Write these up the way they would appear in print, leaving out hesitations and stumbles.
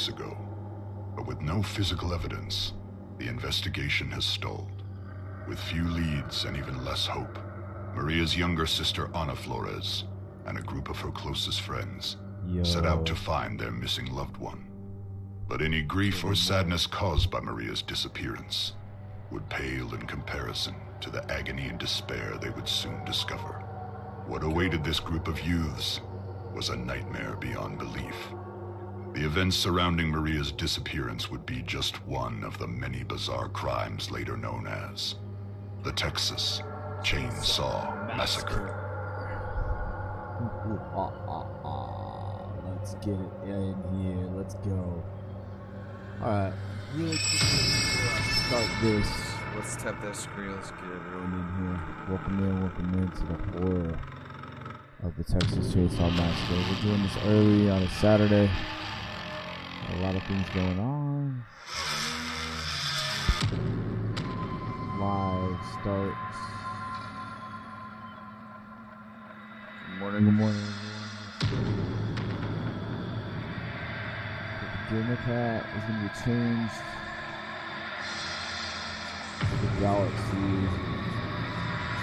weeks ago. But with no physical evidence, the investigation has stalled. With few leads and even less hope, Maria's younger sister Ana Flores and a group of her closest friends set out to find their missing loved one. But any grief or sadness caused by Maria's disappearance would pale in comparison to the agony and despair they would soon discover. What awaited this group of youths was a nightmare beyond belief. The events surrounding Maria's disappearance would be just one of the many bizarre crimes later known as the Texas Chainsaw Massacre. Let's get it in here. Let's go. Alright, really quickly before I start this, Let's tap that screen. Let's get everyone in here. Welcome in to the horror of the Texas Chainsaw Massacre. We're doing this early on a Saturday. A lot of things going on. Live starts. Good morning. Good morning, everyone. The gamer cat is going to be changed to the Galaxy.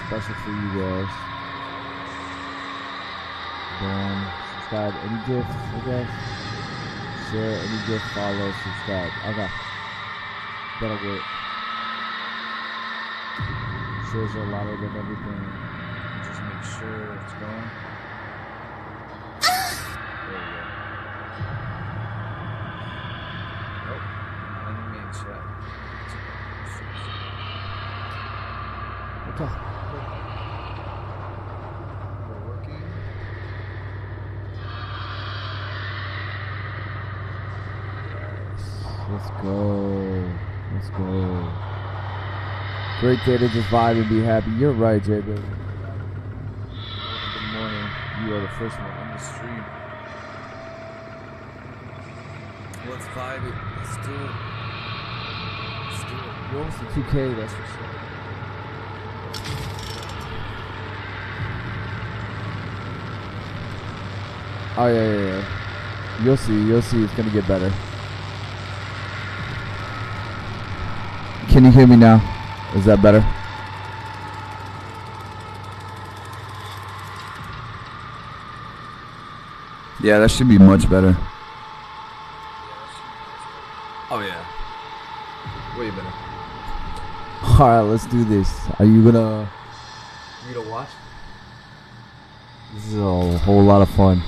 Special for you guys. Then subscribe. Any gifts, I guess? Share, any gift, follow, subscribe. Okay. That'll work. Shares are louder than everything. Just make sure it's going. There we go. Nope. Not me in chat. Okay. We're working. Let's go. Let's go. Great day to just vibe and be happy. You're right, JB. Good morning. You are the first one. On the stream. Let's vibe it. Let's do it. Let's do it. You're almost to 2K, that's for sure. Oh, yeah. You'll see. It's gonna get better. Can you hear me now? Is that better? Yeah, that should be much better. Oh yeah. Way better. Alright, let's do this. Are you gonna watch? This is a whole lot of fun.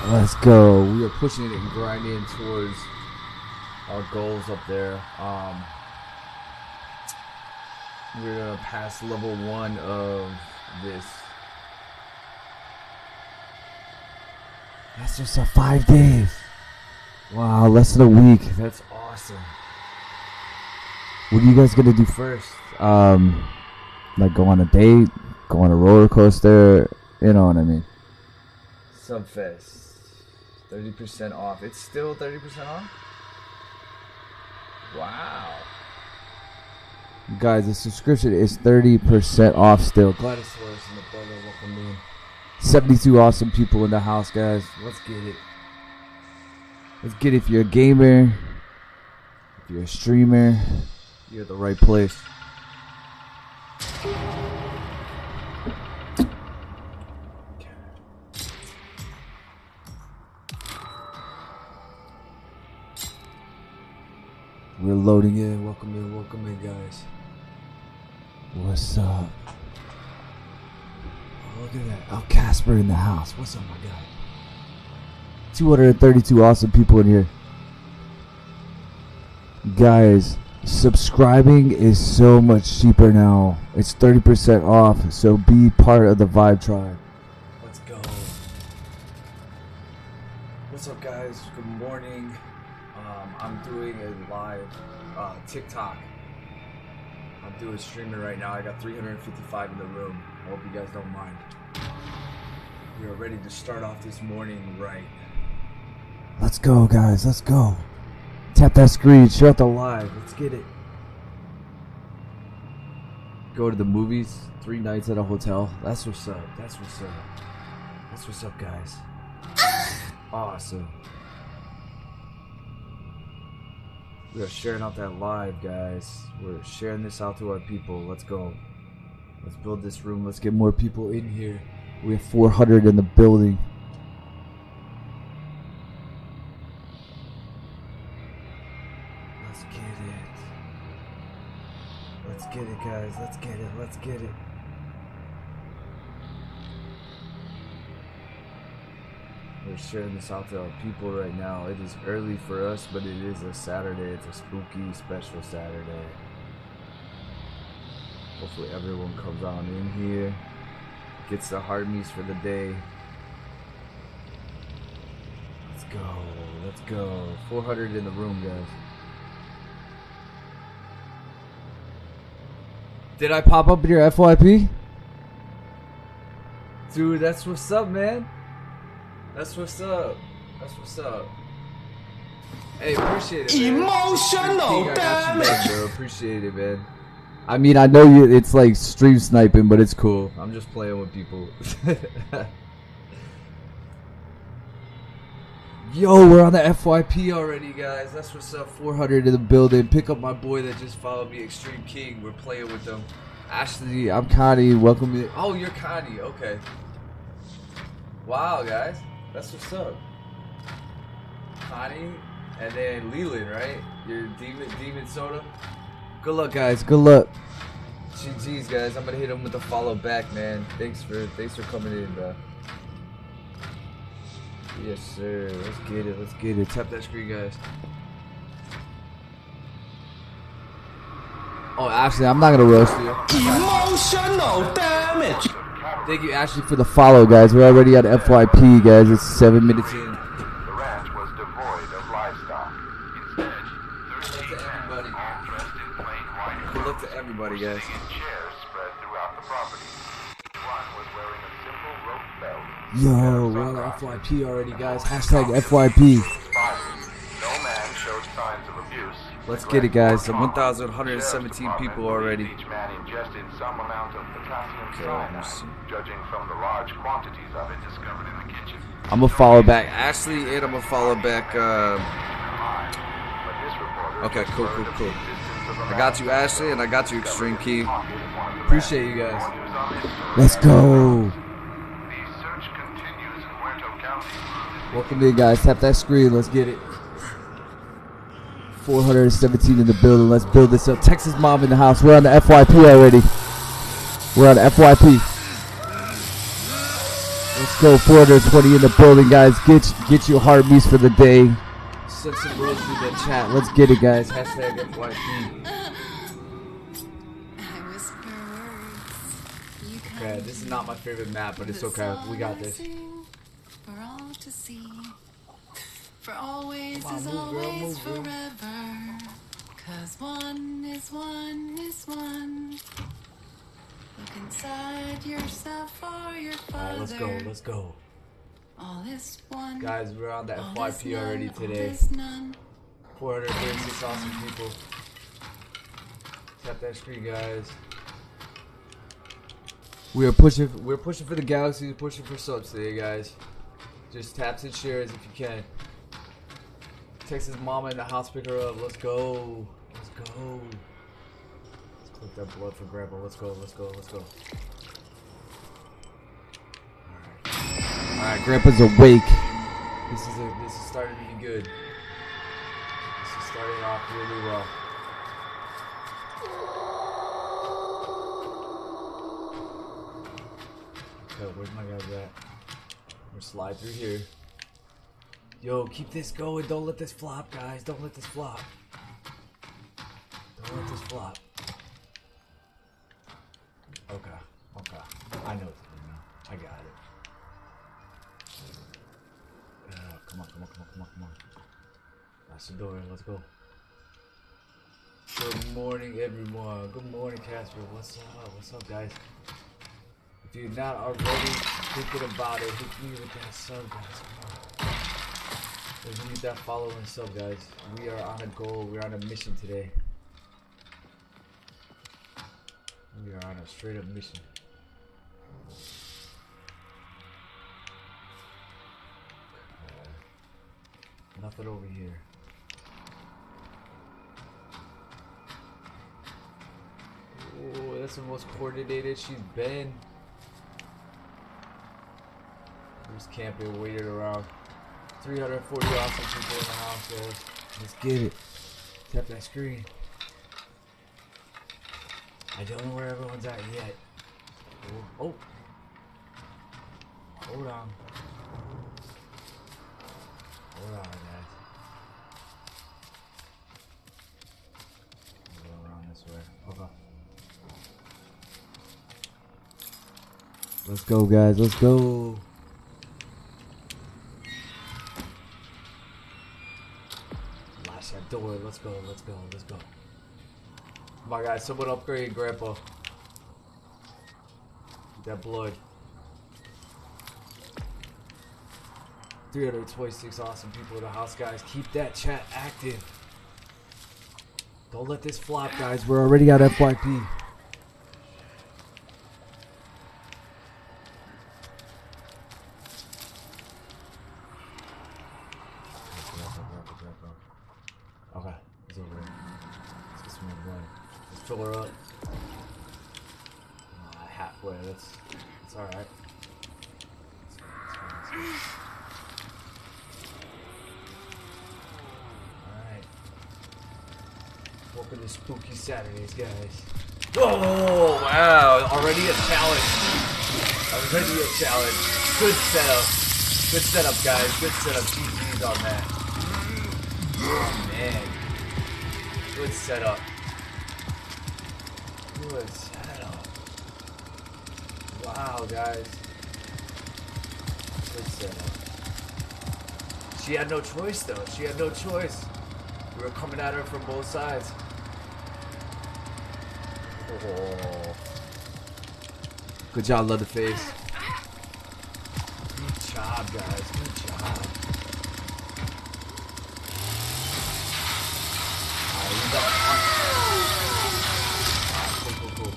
Let's go. We are pushing it and grinding towards our goals up there. We're gonna pass level 1 of this. That's just 5 days. Wow, less than a week. That's awesome. What are you guys gonna do first? Like go on a date, go on a roller coaster, you know what I mean? Subfest. 30% off. It's still 30% off? Wow. Guys, the subscription is 30% off still. Glad it's worse in the brother. Welcome in. 72 awesome people in the house, guys. Let's get it. Let's get it. If you're a gamer, if you're a streamer, you're at the right place. We're loading in. Welcome in, guys. What's up? Oh, look at that. Oh, Casper in the house. What's up, my guy? 232 awesome people in here. Guys, subscribing is so much cheaper now. It's 30% off, so be part of the Vibe Tribe. Let's go. What's up, guys? Good morning. I'm doing a live TikTok. I'm doing streaming right now. I got 355 in the room. I hope you guys don't mind. We are ready to start off this morning right. Let's go, guys. Let's go. Tap that screen. Share out the live. Let's get it. Go to the movies. 3 nights at a hotel. That's what's up. That's what's up. That's what's up, guys. Awesome. We are sharing out that live, guys. We're sharing this out to our people. Let's go. Let's build this room. Let's get more people in here. We have 400 in the building. Let's get it. Let's get it, guys. Let's get it. Let's get it. We're sharing this out to our people right now. It is early for us, but it is a Saturday. It's a spooky, special Saturday. Hopefully everyone comes on in here, gets the heartbeats for the day. Let's go. Let's go. 400 in the room, guys. Did I pop up in your FYP? Dude, that's what's up, man. That's what's up. That's what's up. Hey, appreciate it, man. Emotional damage. Bro. Appreciate it, man. I mean, I know you. It's like stream sniping, but it's cool. I'm just playing with people. Yo, we're on the FYP already, guys. That's what's up. 400 in the building. Pick up my boy that just followed me, Extreme King. We're playing with them. Ashley, I'm Connie. Welcome me. Oh, you're Connie. Okay. Wow, guys. That's what's up. Connie, and then Leland, right? Your Demon Soda. Good luck, guys. Good luck. GG's, guys. I'm gonna hit him with a follow back, man. Thanks for coming in, bro. Yes, sir. Let's get it. Let's get it. Tap that screen, guys. Oh, Ashley, I'm not gonna roast you. Emotional damage. Thank you, Ashley, for the follow, guys. We're already at FYP, guys. It's 7 minutes in. The ranch was devoid of livestock. Instead, 13 men, all dressed in plain white Good luck to everybody, guys. sitting in chairs spread throughout the property. One was wearing a simple rope belt. Yo, we're on the FYP already, guys. Hashtag FYP. No man showed signs of abuse. Let's get it, guys. 1,117 people already. Each man ingested some amount of potassium cyanide, judging from the large quantities of it discovered in the kitchen. I'm gonna follow back Ashley, and I'm gonna follow back. Okay, cool. I got you, Ashley, and I got you, Extreme Key. Appreciate you guys. Let's go. The search continues in Huerto County. Welcome in, guys. Tap that screen. Let's get it. 417 in the building. Let's build this up. Texas Mom in the house. We're on the FYP already. We're on the FYP. Let's go. 420 in the building, guys. Get your heartbeats for the day. Send some words through the chat. Let's get it, guys. Hashtag FYP. Okay, this is not my favorite map, but it's okay. We got this. For all to see. For always Come on, is move, girl, always move, girl. forever. 'Cause one is one is one. Look inside yourself for your father. Alright, let's go. Let's go. All is one. Guys, we're on the all FYP is already none, today. all is none. 436 awesome people. Tap that screen, guys. We're pushing for the galaxy, pushing for subs today, guys. Just taps and shares if you can. Texas Mama in the house, pick her up. Let's go. Let's go. Let's click that blood for Grandpa. Let's go. Let's go. Let's go. Alright, Grandpa's awake. This is starting to be good. This is starting off really well. Okay, where's my guys at? We're slide through here. Yo, keep this going. Don't let this flop, guys. Don't let this flop. Don't let this flop. Okay. I know what to do now. I got it. Come on. That's the door. Let's go. Good morning, everyone. Good morning, Casper. What's up? What's up, guys? If you're not already thinking about it, hit me with that sub, guys. Come on. Let's need that follow and sub, guys. We are on a goal. We're on a mission today. We are on a straight up mission. Nothing over here. Oh, that's the most coordinated she's been. Just camping, waiting around. 340 awesome people in the house, guys. Let's get it. Tap that screen. I don't know where everyone's at yet. Oh. Hold on. Hold on, guys. I'll go around this way. Okay. Let's go, guys. Let's go. Latch that door. Let's go. Let's go. Let's go. Come on, guys. Someone upgrade Grandpa. Get that blood. 326 awesome people in the house, guys. Keep that chat active. Don't let this flop, guys. We're already at FYP. Okay, it's over there. Let's get some more blood. Let's fill her up. Halfway. That's all right. Welcome to Spooky Saturdays, guys. Oh, wow. Already a challenge. Already a challenge. Good setup. Good setup, guys. Good setup. GG's on that. Oh, man. Good setup. Good setup. Wow, guys. Good setup. She had no choice, though. She had no choice. We were coming at her from both sides. Oh. Good job, Leatherface. Good job, guys. Good job. Alright, we got one. Alright, cool.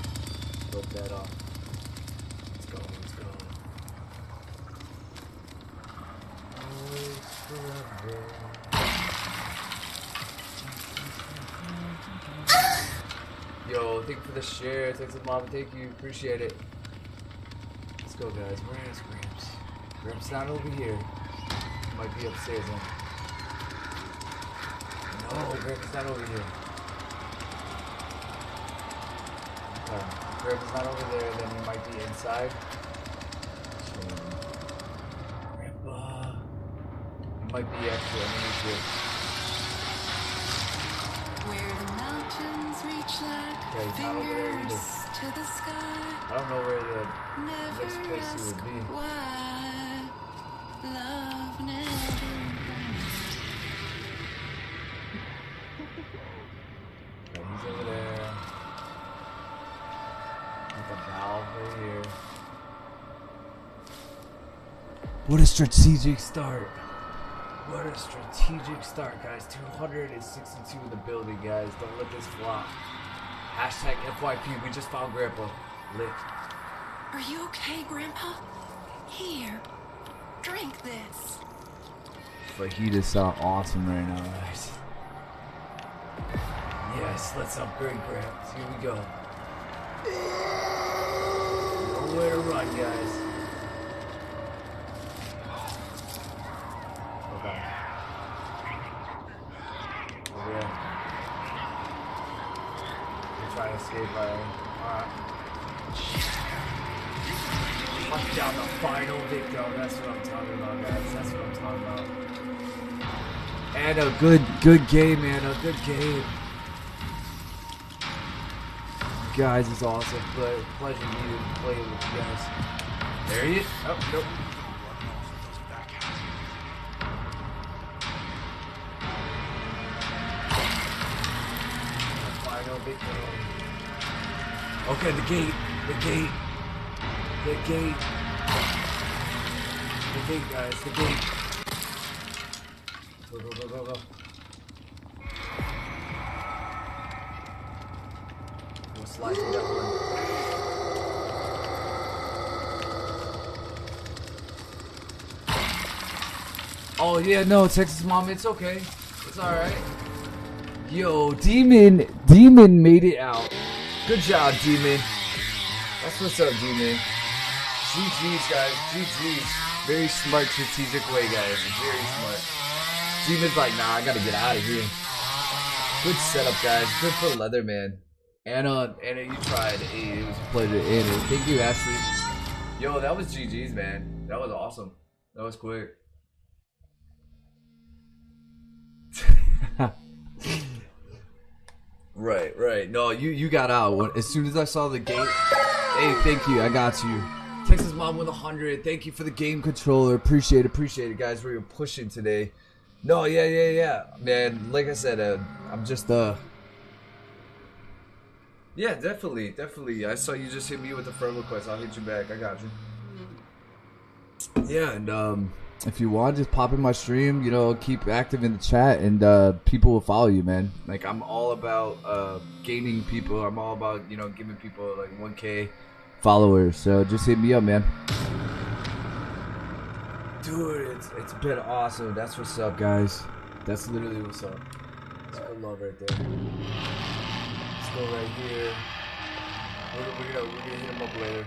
Broke that off. Let's go. Forever. Yo, thank you for the share. Thanks to Mom. Thank you. Appreciate it. Let's go, guys. Where is Gramps? Gramps not over here. He might be upstairs then. No, Gramps not over here. Okay. Gramps is not over there, then he might be inside. Grandpa. He might be actually underneath here. Where the mountains reach like Okay, not over there either. fingers to the sky. I don't know where the Never next place he ask would be. why. Love never comes. Okay, he's over there. With a valve right here. What a strategic start. What a strategic start, guys. 262 in the building, guys. Don't let this flop. Hashtag FYP. We just found Grandpa. Lit. Are you okay, Grandpa? Here, drink this. Fajitas sound awesome right now, guys. Yes, let's upgrade Gramps. Here we go. Nowhere to run, guys. Okay. Over there. We're trying to escape by. Alright. Hunt down the final victim. That's what I'm talking about, guys. That's what I'm talking about. And a good game, man. A good game. Guys, it's awesome. Pleasure meeting and playing with you guys. There he is. Oh, nope. Final victim. Okay, the gate, guys, the gate. Go. We'll slide through that one. Oh yeah, no, Texas Mom, it's okay. It's alright. Yo, Demon made it out. Good job, Demon. That's what's up, Demon. GG's, guys. GG's. Very smart, strategic way, guys. Very smart. Demon's like, nah, I gotta get out of here. Good setup, guys. Good for Leatherman. Anna, you tried. Hey, it was a pleasure. Anna, thank you, Ashley. Yo, that was GG's, man. That was awesome. That was quick. Right. No, you got out. As soon as I saw the gate. Hey, thank you. I got you. Texas Mom with 100. Thank you for the game controller. Appreciate it, guys. We were pushing today. No, yeah. Man, like I said, I'm just, yeah, definitely. I saw you just hit me with the friend request. I'll hit you back. I got you. Yeah, and, if you want, just pop in my stream, keep active in the chat, and people will follow you, man. Like, I'm all about gaining people. I'm all about, giving people, like, 1K followers. So just hit me up, man. Dude, it's been awesome. That's what's up, guys. That's literally what's up. That's good love right there. Let's go right here. We're gonna hit him up later.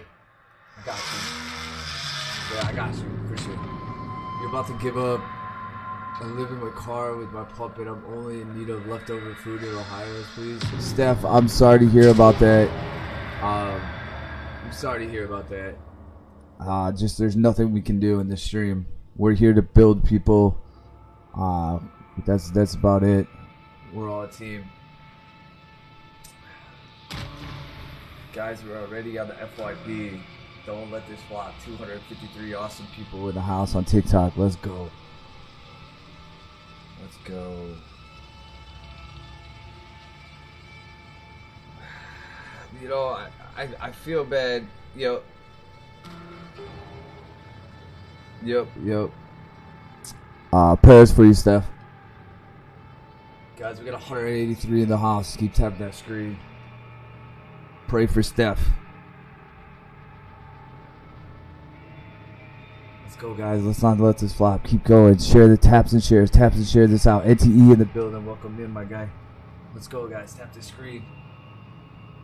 I got you. Yeah, I got you. Appreciate it. You're about to give up. I live in my car with my puppet. I'm only in need of leftover food in Ohio, please. Steph, I'm sorry to hear about that. I'm sorry to hear about that. Just there's nothing we can do in this stream. We're here to build people. That's about it. We're all a team. Guys, we're already on the FYP. Don't let this flop. 253 awesome people in the house on TikTok. Let's go. Let's go. I feel bad. Yep. Prayers for you, Steph. Guys, we got 183 in the house. Keep tapping that screen. Pray for Steph. Let's go, guys. Let's not let this flop. Keep going. Share the taps and shares. Taps and share this out. NTE in the building. Welcome in, my guy. Let's go, guys. Tap the screen.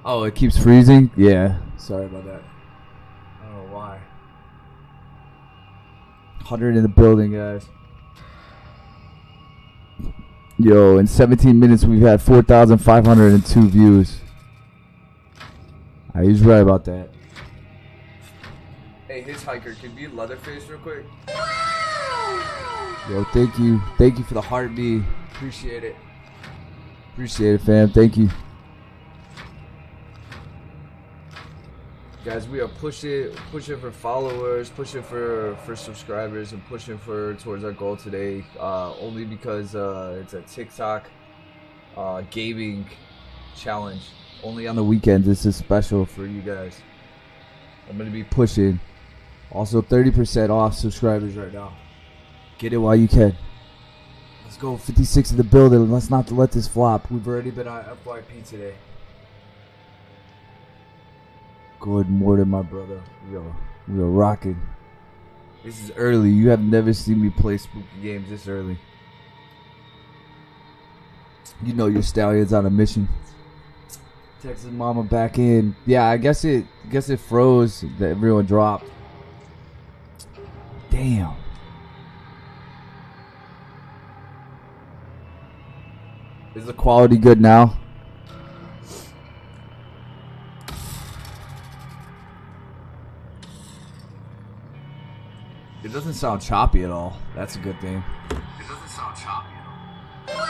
Oh, it keeps freezing? Yeah. Sorry about that. I don't know why. 100 in the building, guys. Yo, in 17 minutes, we've had 4,502 views. He's right about that. Hey, Hitchhiker, can you be Leatherface real quick? Yo, thank you. Thank you for the heartbeat. Appreciate it. Appreciate it, fam. Thank you. Guys, we are pushing for followers, pushing for subscribers, and pushing towards our goal today. Only because it's a TikTok gaming challenge. Only on the weekends. This is special for you guys. I'm gonna be pushing. Also, 30% off subscribers right now. Get it while you can. Let's go. 56 in the building. Let's not let this flop. We've already been on FYP today. Good morning, my brother. We are rocking. This is early. You have never seen me play spooky games this early. You know your stallion's on a mission. Texas Mama back in. Yeah, I guess it froze. That everyone dropped. Damn. Is the quality good now? It doesn't sound choppy at all. That's a good thing. It doesn't sound choppy at all.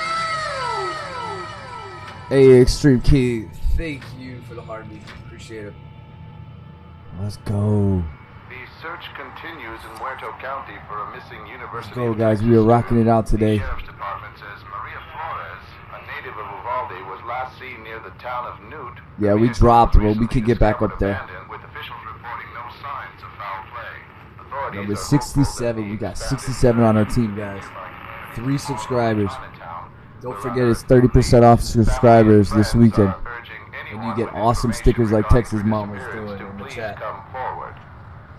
Hey, Extreme Key. Thank you for the heartbeat. Appreciate it. Let's go. The search continues in Muerto County for a missing university. Let's go, guys. We are rocking it out today. The Sheriff's Department says Maria Flores, a native of Uvalde, was last seen near the town of Newt. Yeah, we dropped, but we could get back up there. With officials reporting no signs of foul play. Number 67. We got 67 on our team, guys. 3 subscribers. Don't forget, it's 30% off subscribers this weekend. And you get awesome stickers like Texas Mom was doing in the chat.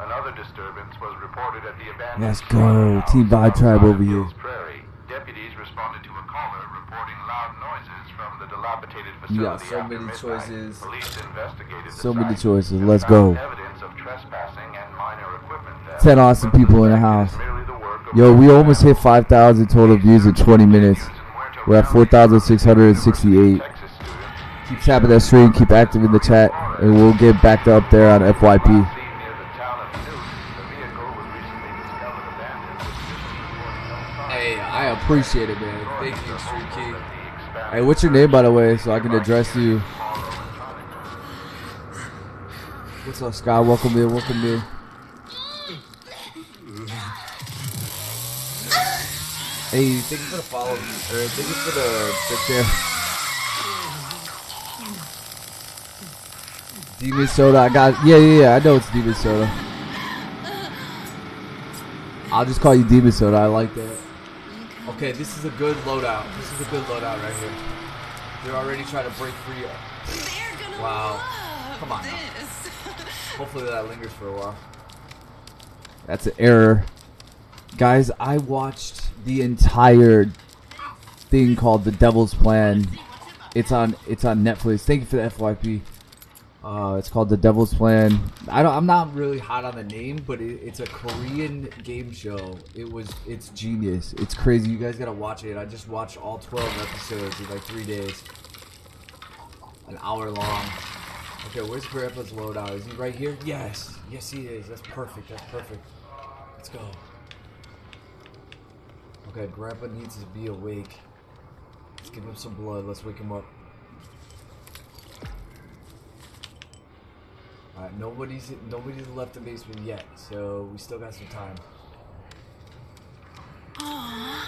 Another disturbance was reported at the abandoned Let's go. Team Vibe Tribe over here. Prairie. Deputies responded to a caller reporting loud noises from the dilapidated You got facility so after many midnight. choices. Police investigated the So many site choices. and Let's found go. evidence of trespassing and minor equipment theft. 10 awesome people in the house. Merely the work of Yo, we almost hit 5,000 total views in 20 minutes. We're at 4,668. Texas students Keep tapping that stream, keep active in the chat, and we'll get back up there on FYP. seen near the town of Newt. The vehicle was recently discovered abandoned with officials reporting no signs. Hey, I appreciate it, man. Thank you, Extreme King. Hey, what's your name, by the way, so I can address you? What's up, Scott? Welcome in, welcome in. Hey, Thank you for the follow, or thank you for the there. Demon Soda, I got, yeah, I know it's Demon Soda. I'll just call you Demon Soda, I like that. Okay, this is a good loadout. This is a good loadout right here. They're already trying to break free. They're gonna Wow. love Come on now. this. Hopefully that lingers for a while. That's an error. Guys, I watched the entire thing called The Devil's Plan. It's on Netflix. Thank you for the FYP. It's called The Devil's Plan. I'm not really hot on the name, but it's a Korean game show. It's genius. It's crazy. You guys gotta watch it. I just watched all 12 episodes in like 3 days. An hour long. Okay, where's Grandpa's loadout? Is he right here? Yes. Yes, he is. That's perfect. That's perfect. Let's go. Okay, Grandpa needs to be awake. Let's give him some blood. Let's wake him up. Alright, nobody's left the basement yet, so we still got some time.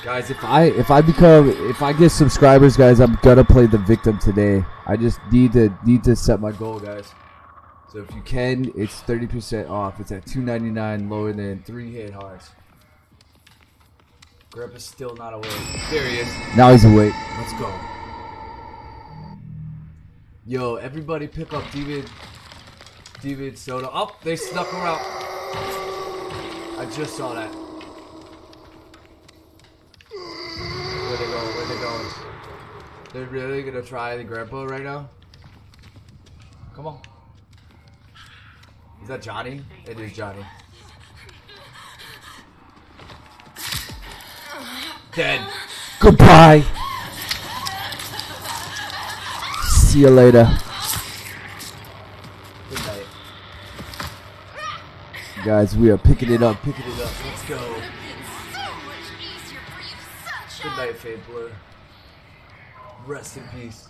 Guys, if I get subscribers, guys, I'm gonna play the victim today. I just need to set my goal, guys. So if you can, it's 30% off. It's at $2.99, lower than 3 hit hearts. Grandpa's still not awake. There he is. Now he's awake. Let's go. Yo, everybody pick up Demon Soda. Oh, they snuck her out. I just saw that. Where'd they go? Where'd they go? They're really gonna try the Grandpa right now? Come on. Is that Johnny? It is Johnny. Dead. Goodbye. See you later. Good night. Guys, we are picking it up, picking it up. Let's go. It's so much easier for you, Good sunshine. night, Fade Blur. Rest in peace.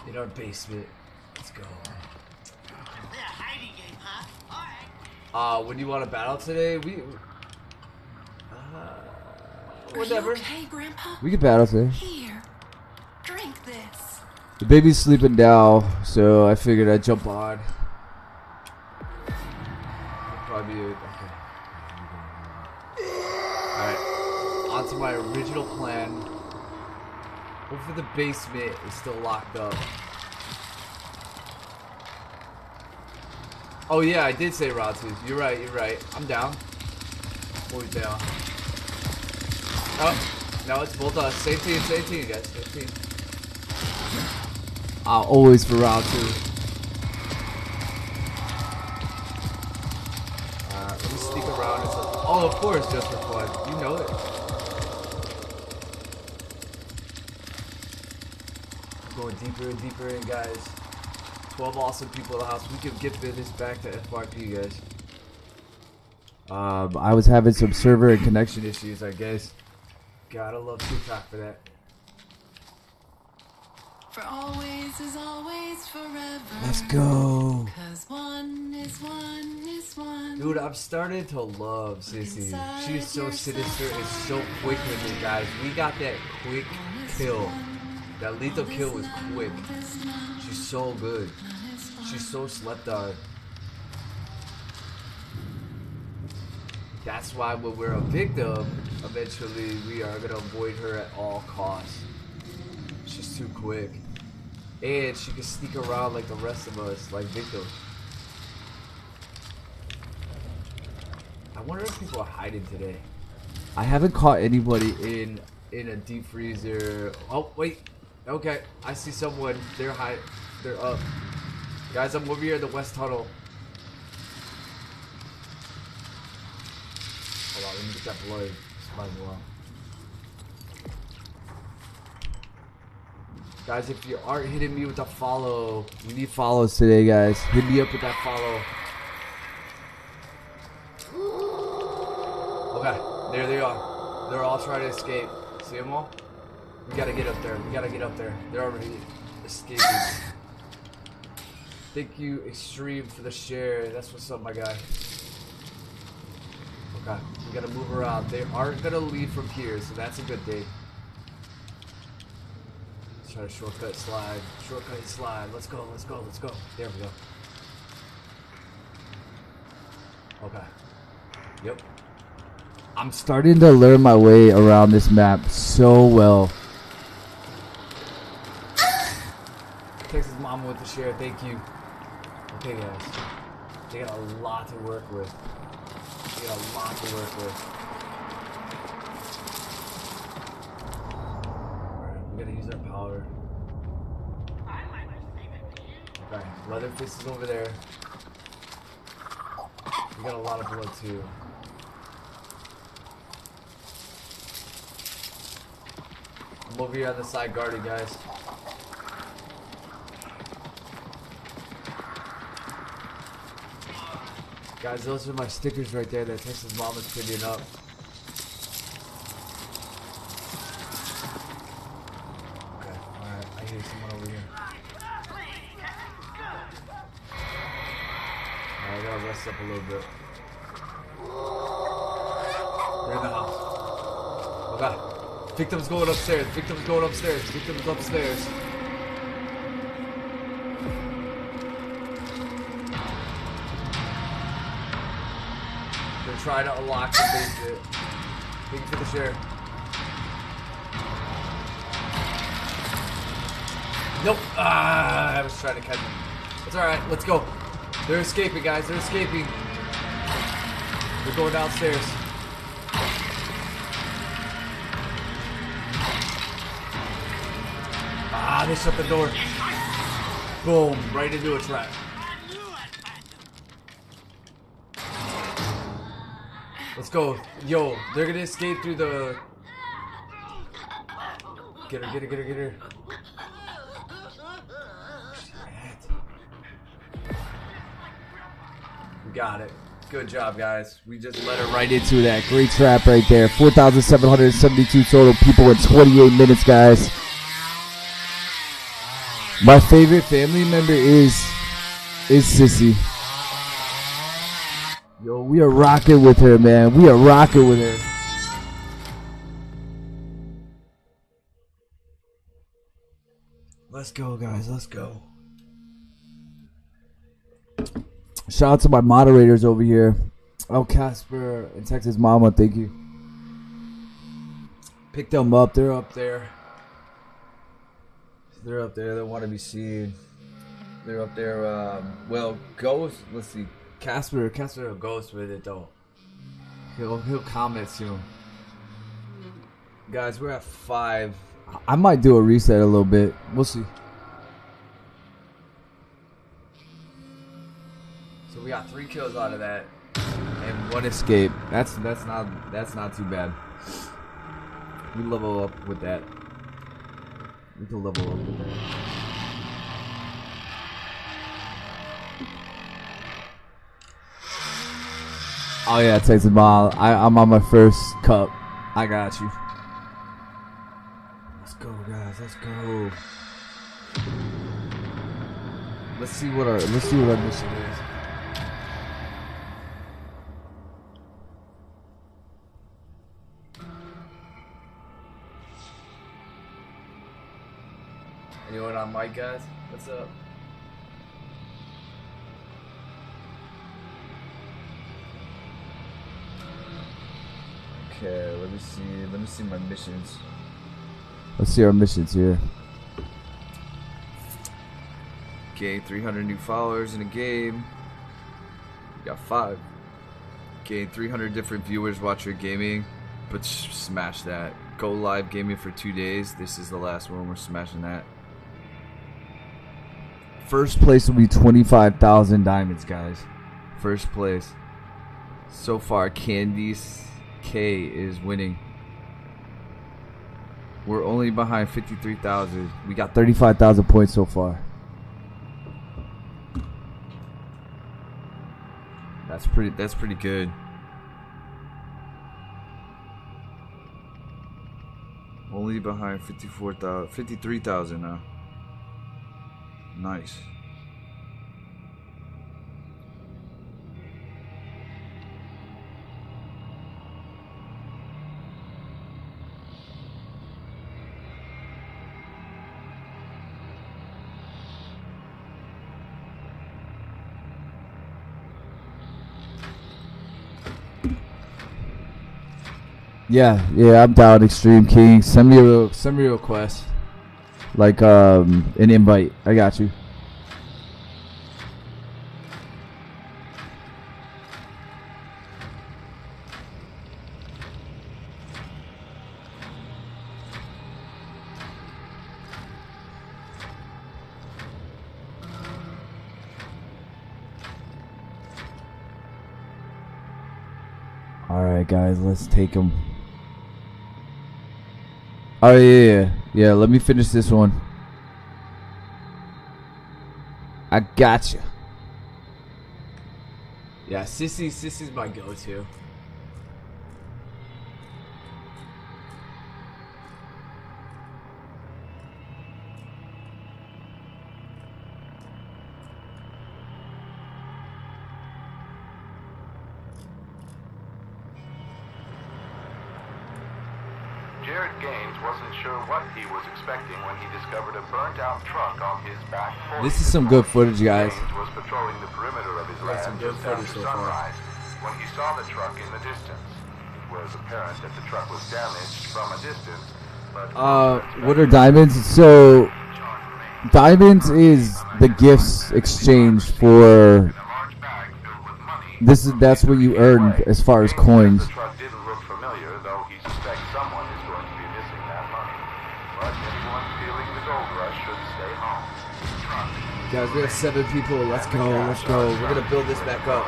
In our basement. Let's go. When you want to battle today, Are whatever. you okay, Grandpa? We can battle today. Here, drink this. The baby's sleeping now, so I figured I'd jump on. Probably okay. Alright. On to my original plan. Hopefully the basement is still locked up. Oh yeah, I did say Ratsu. You're right, you're right. I'm down. Always down. Oh, no, it's both us. Same team, guys. Same team. I'll always for round 2. Let me sneak around. Oh, of course, just for fun. You know it. I'm going deeper and deeper in, guys. 12 awesome people in the house. We can get this back to FYP, guys. I was having some server and connection issues, I guess. Gotta love TikTok for that. For always is always forever. Let's go. 'Cause one is one is one. Dude, I'm starting to love Sissy. She is so sinister and so quick with it, guys. We got that quick kill. That lethal kill was quick. She's so good. She's so slept on. That's why when we're a victim, eventually we are gonna avoid her at all costs. She's too quick. And she can sneak around like the rest of us, like victims. wonder if people are hiding today. I haven't caught anybody in a deep freezer. Oh wait, okay, I see someone. They're high. They're up. Guys, I'm over here in the west tunnel. Hold on, let me get that blood. Might as well. Guys, if you aren't hitting me with a follow, We need follows today, guys. Hit me up with that follow. okay, there they are. They're all trying to escape. See them all? We gotta get up there. We gotta get up there. They're already escaping. Thank you, Extreme, for the share. That's what's up, my guy. Okay, we gotta move around. They aren't gonna leave from here, so that's a good thing. Let's try to shortcut slide. Shortcut slide. Let's go, let's go, let's go. There we go. Okay. Yep. I'm starting to learn my way around this map so well. Texas Mama with the share, thank you. Okay, guys. They got a lot to work with. They got a lot to work with. Alright, we gotta use our power. Okay, Leatherface is over there. We got a lot of blood too. I'm over here on the side guarding, guys. Guys, those are my stickers right there that Texas Mom is pinning up. Okay, alright, I hear someone over here. Alright, I gotta rest up a little bit. They're in the house. Okay. Victim's going upstairs. Victim's going upstairs. Victim's upstairs. They're trying to unlock the basement. Thank you for the share. Nope. I was trying to catch them. It's alright. Let's go. They're escaping, guys. They're escaping. They're going downstairs. They shut the door. Boom, right into a trap. Let's go. Yo, they're gonna escape through the... Get her, get her, get her, get her. Shit. We got it. Good job, guys. We just let her right Into that great trap right there. 4,772 total people in 28 minutes, guys. My favorite family member is Sissy. Yo, we are rocking with her, man. We are rocking with her. Let's go, guys. Let's go. Shout out to my moderators over here. Oh, Casper and Texas Mama, thank you. Pick them up. They're up there. They're up there. They want to be seen. They're up there. Well, Ghost. Let's see. Casper will Ghost with it though. He'll comment soon. Guys, we're at 5. I might do a reset a little bit. We'll see. So we got 3 kills out of that, and 1 escape. That's not too bad. We level up with that. We can level up with that. Oh yeah, Texas Mom. I'm on my first cup. I got you. Let's go, guys. Let's go. Let's see what our mission is. Anyone on mic, guys? What's up? Okay, let me see my missions. Let's see our missions here. Okay, 300 new followers in a game. We got 5. gain 300 different viewers watch your gaming, but smash that. Go live gaming for 2 days. This is the last one. We're smashing that. First place will be 25,000 diamonds, guys. First place. So far, Candice K is winning. We're only behind 53,000. We got 35,000 points so far. That's pretty good. Only behind 53,000 now. Nice. Yeah, I'm down. Extreme King. Send me a request. Like an invite. I got you. All right, guys, let's take them. Oh yeah. Let me finish this one. I gotcha. Yeah, Sissy's my go-to. Jared Gaines wasn't sure what he was expecting when he discovered a burnt-out truck on his back porch. This is some good footage, guys. Gaines was patrolling the perimeter of his land some good just footage after so far. sunrise when he saw the truck in the distance. It was apparent that the truck was damaged from a distance, but what are diamonds? So diamonds is the gifts exchange for. a large bag filled with money. That's what you earn as far as coins. The truck didn't look familiar, though he suspects someone is going to be missing that money. But anyone feeling the gold rush should stay home. The truck Guys, we have 7 people. Let's go. We're gonna build this back up.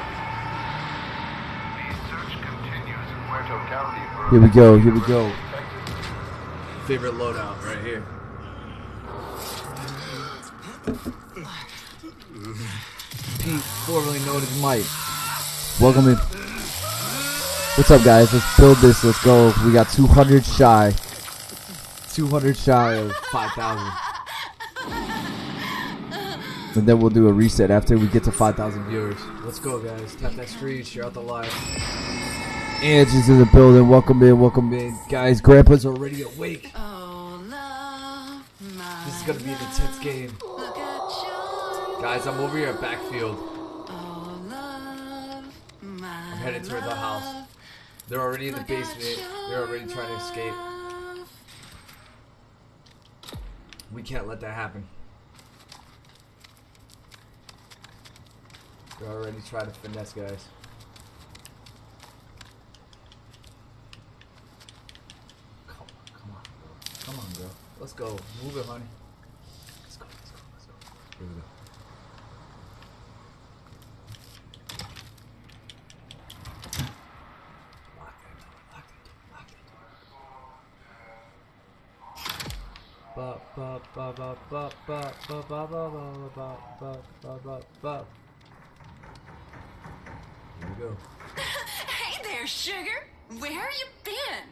The search continues in Puerto County for Here we go. Favorite loadout right here. Pete, formerly known as Mike. Welcome in. What's up, guys? Let's build this. Let's go. We got 200 shy. 200 shy of 5,000. And then we'll do a reset after we get to 5,000 viewers. Let's go, guys. Tap that screen. Share out the live. Angie's in the building. Welcome in. Guys, Grandpa's already awake. Oh, love, my This is gonna be an intense game. look at you. Guys, I'm over here at backfield. Oh, love, my I'm headed toward the house. They're already in the basement. They're already trying to escape. We can't let that happen. They're already trying to finesse, guys. Come on, girl. Let's go. Move it, honey. Let's go. Here we go. Lock that door. Here we go. Hey there, sugar. Where have you been?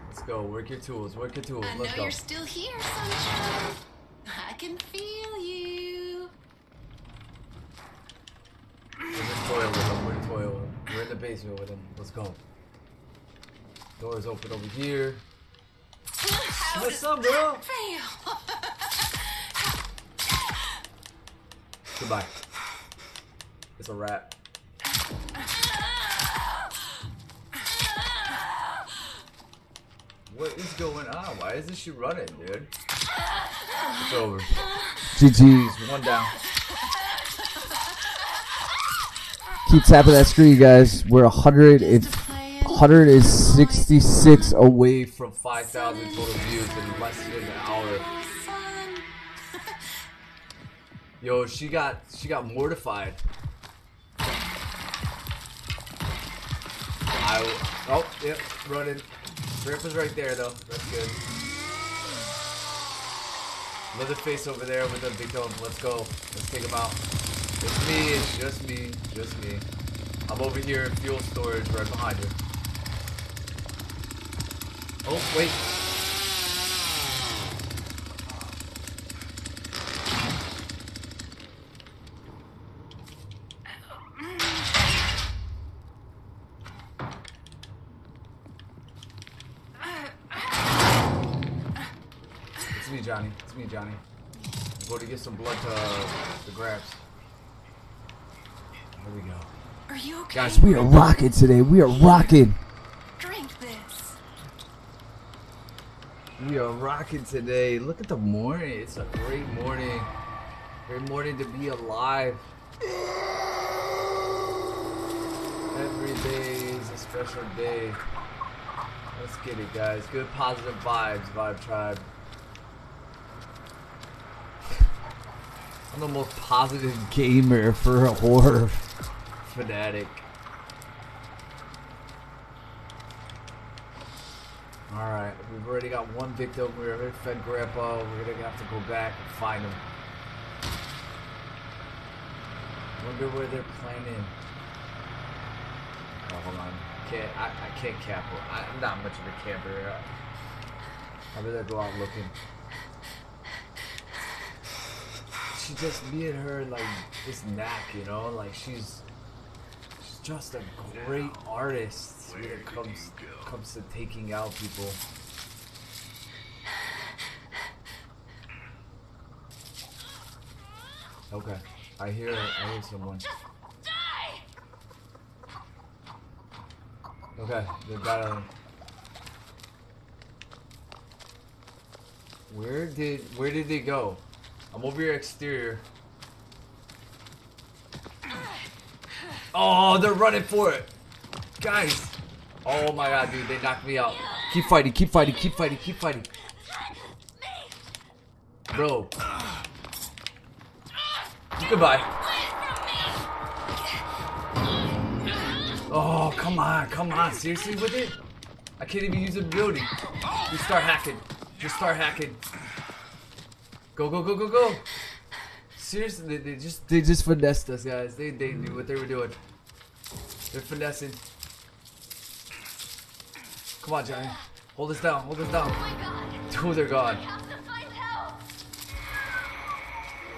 Let's go. Work your tools. I Let's know go. you're still here, sunshine. I can feel you. We're in the toilet with him. We're in the basement with him. Let's go. Doors open over here. How What's does up, bro? fail? Goodbye. It's a wrap. What is going on? Why isn't she running, dude? It's over. GG's. One down. Keep tapping that screen, guys. We're 166 away from 5,000 total views in less than an hour. Yo, she got mortified. Oh, yep, running. Grandpa's right there though. That's good. Leatherface over there with the big dome. Let's go. Let's take him out. It's me. It's just me. Just me. I'm over here in fuel storage right behind you. Oh, wait. It's me, Johnny. It's me, Johnny. I'm going to get some blood to the grabs. Here we go. Are you okay? Guys, we are rocking today. We are rocking. Drink this. We are rocking today. Look at the morning. It's a great morning. Great morning to be alive. Every day is a special day. Let's get it, guys. Good positive vibes, Vibe Tribe. I'm the most positive Gamer for a horror fanatic. Alright, we've already got one victim. We already fed Grandpa. We're gonna have to go back and find him. Wonder where they're planning. Oh, hold on. I can't camp. I'm not much of a camper. I better go out looking. She just, me and her, like, this knack, you know? Like, she's just a great artist when it comes to taking out people. Okay, I hear someone. Okay, they got a. Where did they go? I'm over here exterior. Oh, they're running for it. Guys. Oh my god, dude, they knocked me out. Keep fighting, keep fighting, keep fighting, keep fighting. Bro. Goodbye. Oh, come on. Seriously with it? I can't even use the ability. Just start hacking. Go, go, go, go, go. Seriously, they just finessed us, guys. They knew what they were doing. They're finessing. Come on, Johnny. Hold us down, hold us down. Oh, they're gone.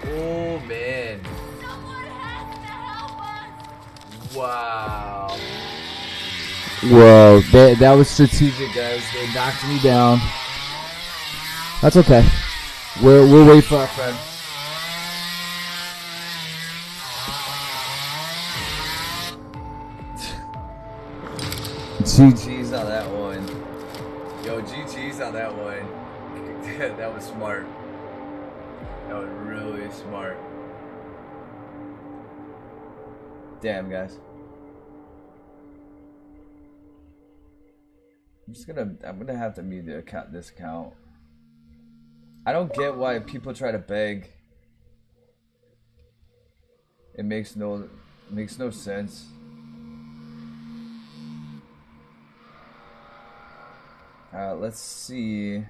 Oh, man. Wow. Whoa, that was strategic, guys. They knocked me down. That's okay. We'll wait for our friend. GG's on that one. Yo, GG's on that one. That was smart. That was really smart. Damn, guys. I'm gonna have to mute this account. I don't get why people try to beg. It makes no sense. Let's see.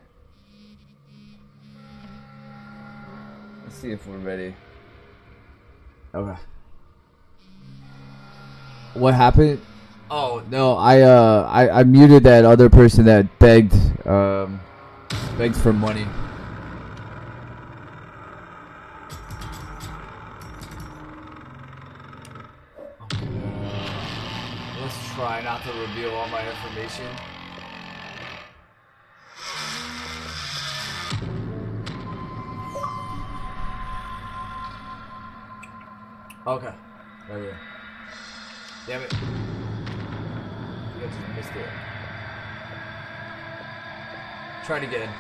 Let's see if we're ready. Okay. What happened? Oh no, I muted that other person that begged for money. Let's try not to reveal all my information. Okay. Right here. Damn it. You guys just missed it. Try it again.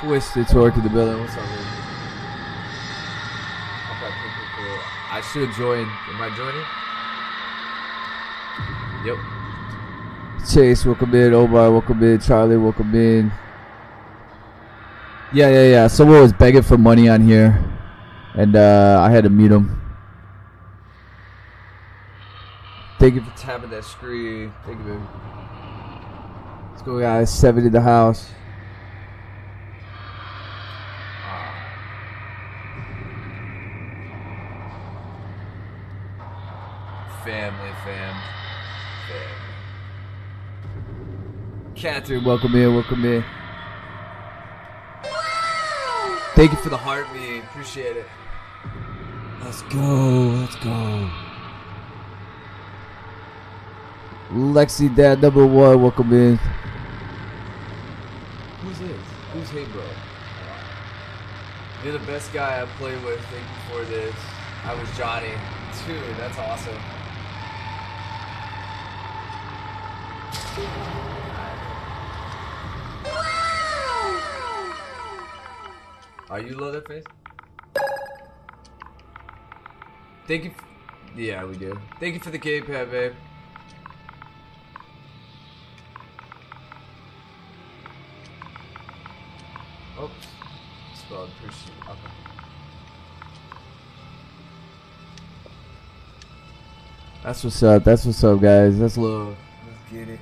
Twisted Torque in the building. What's up, man? Okay, cool. I should join. Am I joining? Yep. Chase, welcome in. Omar, welcome in. Charlie, welcome in. Yeah. Someone was begging for money on here, and I had to mute him. Thank you for tapping that screen. Thank you, baby. Let's go, guys. 7 in the house. Family. Catherine, welcome in. Thank you for the heart, me. Appreciate it. Let's go. Lexi, Dad, number 1, welcome in. Who's this? Who's Hey Bro? You're the best guy I played with. Thank you for this. I was Johnny. Dude, that's awesome. Are you Leatherface? Thank you. Yeah, we do. Thank you for the K-pad, babe. Oops. Spelled appreciate. Okay. That's what's up, guys. That's love. Let's get it.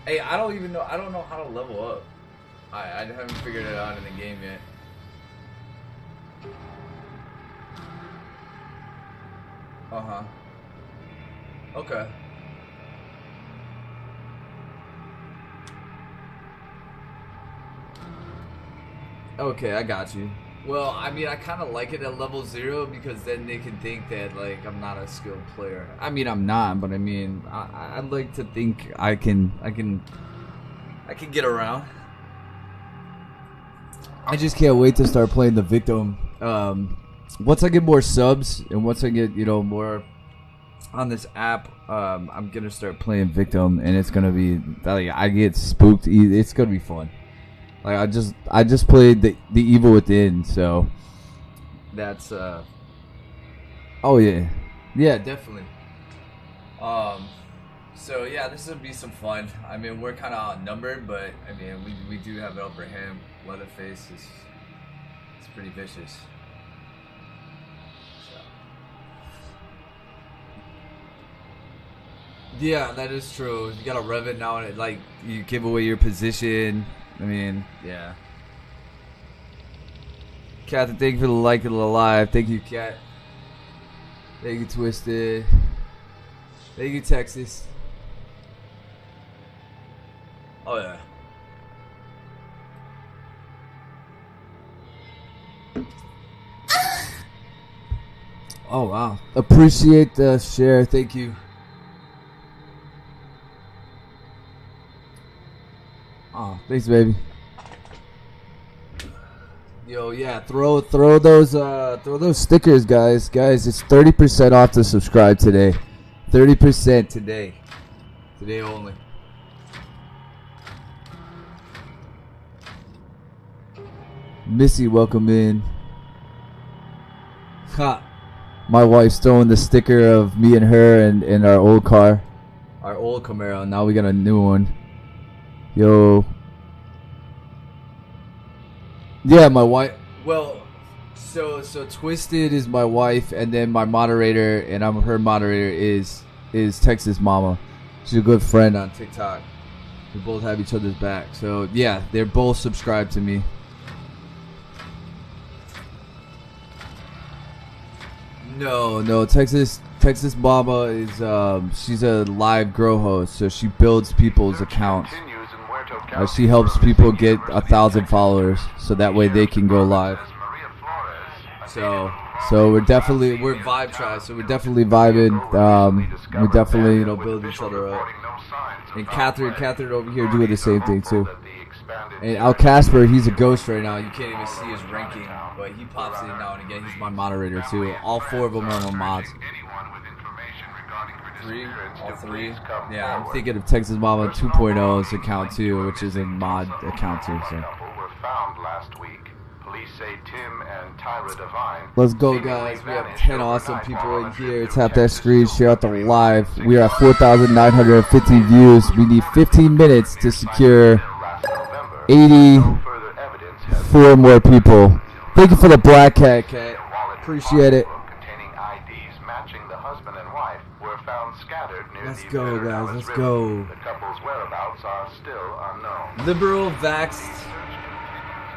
Hey, I don't know how to level up. I haven't figured it out in the game yet. Uh-huh. Okay. Okay, I got you. Well, I mean, I kind of like it at level 0 because then they can think that, like, I'm not a skilled player. I mean, I'm not, but I mean, I'd like to think I can get around. I just can't wait to start playing the Victim. Once I get more subs and once I get, more on this app, I'm gonna start playing Victim, and it's gonna be like I get spooked. It's gonna be fun. Like I just played the Evil Within, so that's oh yeah, definitely. So yeah, this would be some fun. I mean, we're kind of outnumbered, but I mean, we do have an upper hand. Leatherface is pretty vicious. So. Yeah, that is true. You gotta rev it now, and it, like, you give away your position. I mean, yeah. Catherine, thank you for the like and the live. Thank you, Cat. Thank you, Twisted. Thank you, Texas. Oh, yeah. Oh, wow. Appreciate the share. Thank you. Oh, thanks, baby. Yo, yeah, throw those stickers, guys. Guys, it's 30% off to subscribe today. 30% today. Today only. Missy, welcome in. Ha. My wife's throwing the sticker of me and her and our old car. Our old Camaro. Now we got a new one. Yo. Yeah, my wife. Well, so Twisted is my wife, and then my moderator, and I'm her moderator, is Texas Mama. She's a good friend on TikTok. We both have each other's back. So yeah, they're both subscribed to me. No, Texas Mama is she's a live grow host, so she builds people's accounts. She helps people get 1,000 followers, so that way they can go live. So we're Vibe Tribe, so we're definitely vibing. We definitely build each other up. And Catherine over here doing the same thing too. And Al Casper, he's a ghost right now. You can't even see his ranking, but he pops in now and again. He's my moderator too. All 4 of them are my mods. 3? All 3? Yeah, I'm thinking of Texas Mama 2.0's account too, which is a mod account too. So. found last week. Police say Tim and Tyra Devine. Let's go, guys. We have 10 awesome people in here. Tap that screen, share out the live. We are at 4,950 views. We need 15 minutes to secure 84 more people. Thank you for the black cat, Cat. Appreciate it. Containing IDs matching the husband and wife were found scattered near Let's the go, Bitter guys. Alice Let's River. go. The couple's whereabouts are still unknown. Liberal vaxxed.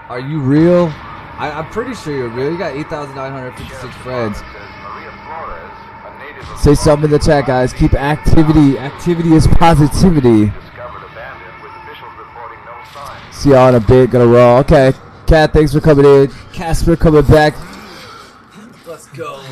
Are you real? I'm pretty sure you're real. You got 8,956 friends. Says Maria Flores, a native of Say something in the chat, guys. Keep activity. Activity is positivity. discovered abandoned with officials reporting no signs. See y'all in a bit. Gonna roll. Okay. Cat, thanks for coming in. Casper coming back. Let's go.